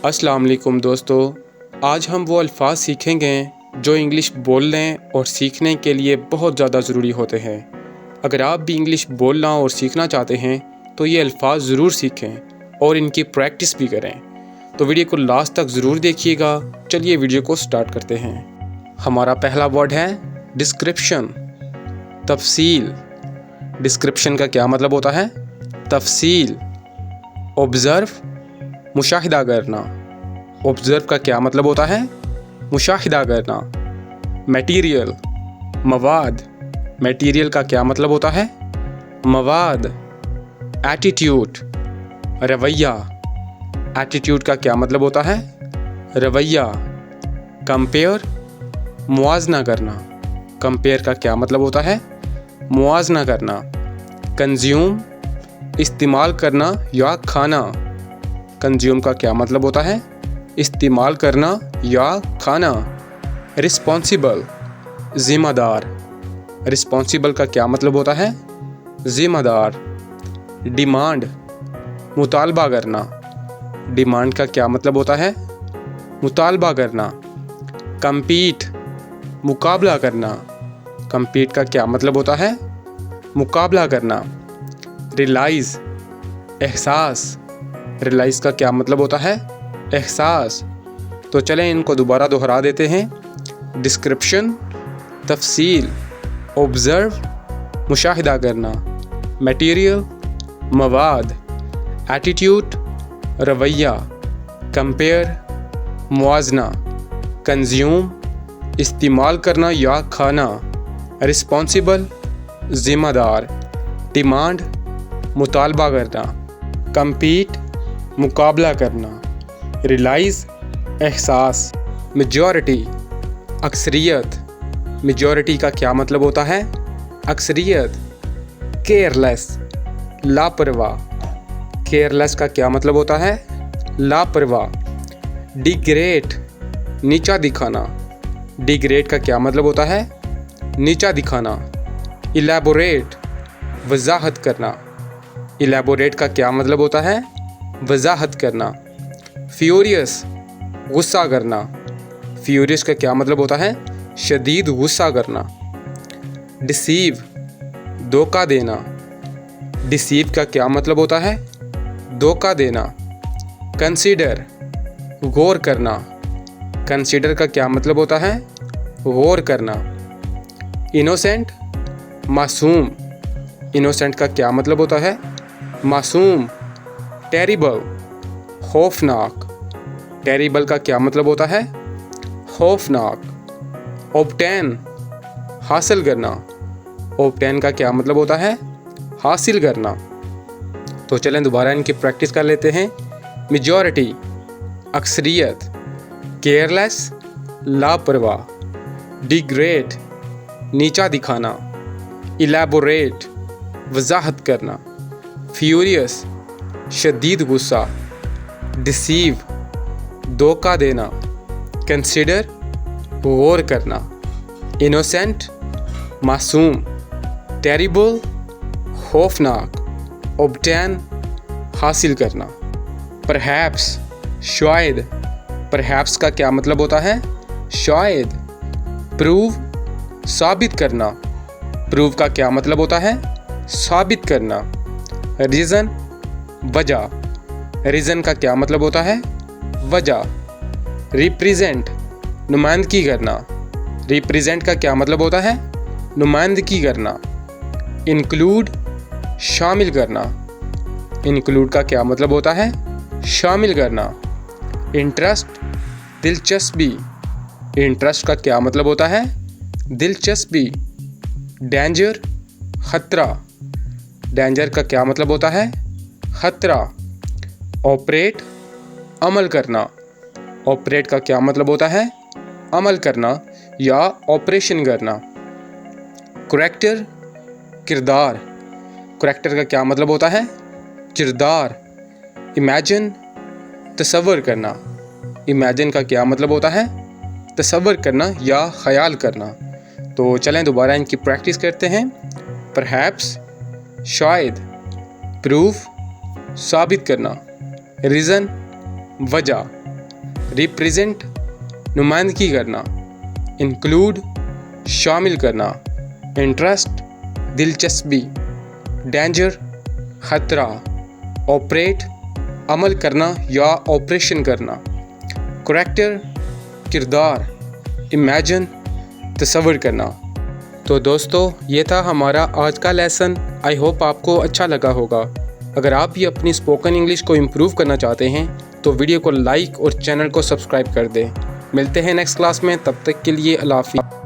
अस्सलाम वालेकुम दोस्तों, आज हम वो अल्फ़ाज़ सीखेंगे जो इंग्लिश बोलने और सीखने के लिए बहुत ज़्यादा ज़रूरी होते हैं। अगर आप भी इंग्लिश बोलना और सीखना चाहते हैं तो ये अल्फ़ाज़ ज़रूर सीखें और इनकी प्रैक्टिस भी करें। तो वीडियो को लास्ट तक ज़रूर देखिएगा। चलिए वीडियो को स्टार्ट करते हैं। हमारा पहला वर्ड है डिस्क्रिप्शन, तफसील। डिस्क्रिप्शन का क्या मतलब होता है? तफसील। ऑब्ज़र्व, मुशाहिदा करना। ऑब्ज़र्व का क्या मतलब होता है? मुशाहिदा करना। मटीरियल, मवाद। मटीरियल का क्या मतलब होता है? मवाद। एटीट्यूड, रवैया। एटीट्यूड का क्या मतलब होता है? रवैया। कंपेयर, मुआजना करना। कंपेयर का क्या मतलब होता है? मुआजना करना। कंज्यूम, इस्तेमाल करना या खाना। कंज्यूम का क्या मतलब होता है? इस्तेमाल करना या खाना। रिस्पॉन्सिबल, ज़िम्मेदार। रिस्पॉन्सिबल का क्या मतलब होता है? ज़िम्मेदार। डिमांड, मुतालबा करना। डिमांड का क्या मतलब होता है? मुतालबा करना। कम्पीट, मुकाबला करना। कम्पीट का क्या मतलब होता है? मुकाबला करना। रियलाइज़, एहसास। रियलाइज़ का क्या मतलब होता है? एहसास। तो चलें इनको दोबारा दोहरा देते हैं। डिस्क्रिप्शन, तफसील। ऑब्ज़र्व, मुशाहिदा करना। मटीरियल, मवाद। एटीट्यूड, रवैया। कंपेयर, मुआजना। कंज्यूम, इस्तेमाल करना या खाना। रिस्पॉन्सिबल, ज़िम्मेदार। डिमांड, मुतालबा करना। कम्पीट, मुकाबला करना। रियलाइज़, एहसास। मेजॉरिटी, अक्सरियत। मेजॉरिटी का क्या मतलब होता है? अक्सरियत। केयरलेस, लापरवाह। केयरलेस का क्या मतलब होता है? लापरवाह। डिग्रेड, नीचा दिखाना। डिग्रेड का क्या मतलब होता है? नीचा दिखाना। इलैबोरेट, वजाहत करना। इलैबोरेट का क्या मतलब होता है? वजाहत करना। फ्यूरियस, गुस्सा करना। फ्यूरियस का क्या मतलब होता है? शदीद गुस्सा करना। डिसीव, धोखा देना। डिसीव का क्या मतलब होता है? धोखा देना। कंसीडर, गौर करना। कंसीडर का क्या मतलब होता है? गौर करना। इनोसेंट, मासूम। इनोसेंट का क्या मतलब होता है? मासूम। टेरिबल, खौफनाक। टेरिबल का क्या मतलब होता है? खौफनाक। ऑब्टेन, हासिल करना। ऑब्टेन का क्या मतलब होता है? हासिल करना। तो चलें दोबारा इनकी प्रैक्टिस कर लेते हैं। मेजॉरिटी, अक्सरियत। केयरलेस, लापरवाह। डिग्रेड, नीचा दिखाना। इलैबोरेट, वजाहत करना। फ्यूरियस, शदीद गुस्सा। डिसीव, धोखा देना। कंसीडर, गौर करना। इनोसेंट, मासूम। टेरिबल, खौफनाक। ऑब्टेन, हासिल करना। परहैप्स, शायद। परहैप्स का क्या मतलब होता है? शायद। प्रूव, साबित करना। प्रूव का क्या मतलब होता है? साबित करना। रीज़न, वजह। रीज़न का क्या मतलब होता है? वजह। रिप्रेजेंट, नुमाइंदगी करना। रिप्रेजेंट का क्या मतलब होता है? नुमाइंदगी करना। इंक्लूड, शामिल करना। इंक्लूड का क्या मतलब होता है? शामिल करना। इंटरेस्ट, दिलचस्पी। इंटरेस्ट का क्या मतलब होता है? दिलचस्पी। डेंजर, खतरा। डेंजर का क्या मतलब होता है? खतरा। ऑपरेट, अमल करना। ऑपरेट का क्या मतलब होता है? अमल करना या ऑपरेशन करना। करैक्टर, किरदार। करैक्टर का क्या मतलब होता है? किरदार। इमेजिन, तसव्वुर करना। इमेजिन का क्या मतलब होता है? तसव्वुर करना या ख्याल करना। तो चलें दोबारा इनकी प्रैक्टिस करते हैं। परहैप्स, शायद। प्रूफ, साबित करना। रीज़न, वजह। रिप्रेजेंट नुमाइंदगी करना, इंक्लूड शामिल करना, इंटरेस्ट दिलचस्पी, डेंजर ख़तरा, ऑपरेट अमल करना या ऑपरेशन करना, करैक्टर किरदार, इमेजिन तस्वर करना। तो दोस्तों ये था हमारा आज का लेसन। आई होप आपको अच्छा लगा होगा। अगर आप भी अपनी स्पोकन इंग्लिश को इम्प्रूव करना चाहते हैं तो वीडियो को लाइक और चैनल को सब्सक्राइब कर दें। मिलते हैं नेक्स्ट क्लास में, तब तक के लिए अल्लाह हाफ़िज़।